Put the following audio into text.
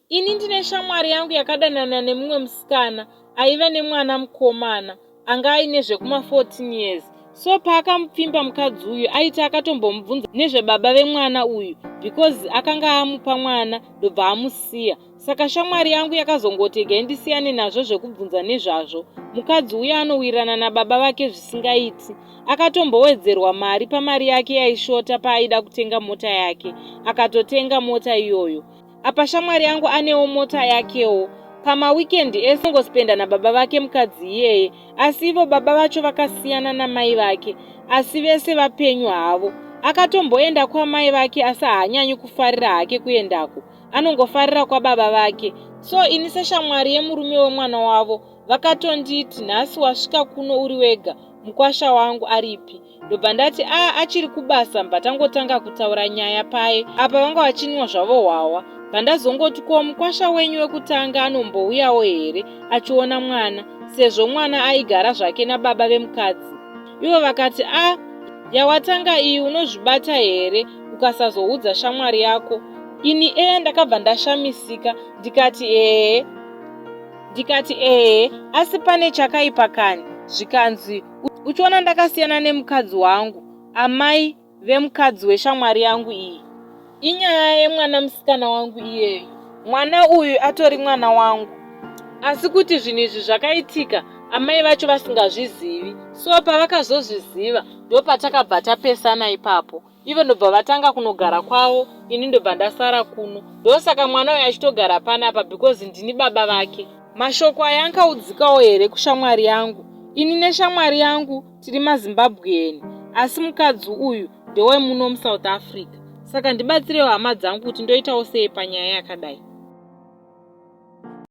Ini ndine shamwari yangu yakadanana nemumwe musikana aiva nemwana mukomana anga aine zvekuma 14 years. So paakamupfimba mukadzi uyu aiti akatombomubvunza nezvebaba vemwana uyu because akanga amupa mwana ndobva amusiya. Saka shamwari yangu yakazongotega indisiyane nazvo zvekubvunza nezvazvo. Mukadzi uyu anowirirana nababa vake zvisingaiti. Akatombowedzerwa mari pamari yake yaishota paaida kutenga mota yake. Akatotenga mota iyoyo. Apa shamwari yangu anewo mota yakewo. Pama weekend ese ngospenda nababa vake mukadzi iyeye, asi ivo baba vacho vakasiyana namai vake, asi vese vapenyu havo. Akatomboenda kwamai vake asi haanyanyi kufarira hake kuendako, anongofarira kwababa vake. So ini seshamwari yemurume wemwana wavo vakatonditi nhasi wasvika kuno uri wega, mukwasha wangu aripi? Ndobva ndati achiri kubasa mbatangotanga kutaura nyaya paye, apa vanga vachinwa zvavo hwawa. Pandazongoti ko mukwasha wenyu wekutanga anombouyawo here achiona mwana, sezvo mwana aigara zvake nababa vemukadzi. Ivo vakati yawatanga iyi unozvibata here ukasazoudza shamwari yako? Ini ndakabva ndashamisika ndikati asi pane chakaipa kani zvikanzi uchiona ndakasiyana nemukadzi wangu, amai vemukadzi weshamwari yangu iyi. Inyaya yemwana musikana wangu iyeyo. Mwana uyu atori mwana wangu. Asi kuti zvinhu izvi zvakaitika amai vacho vasingazvizivi. So pavakazozviziva ndopatakabva tapesana ipapo. Ivo ndobva vatanga kunogara kwavo, ini ndobva ndasara kuno. Ndosaka mwana uyu achitogara panapa because ndini baba vake. Mashoko aya ankaudzikawo here kushamwari yangu. Ini neshamwari yangu tiri maZimbabwean, asi mukadzi uyu ndewe muno muSouth Africa. Saka ndibatsirewo hama dzangu kuti ndoitawo sei panyaya yakadai.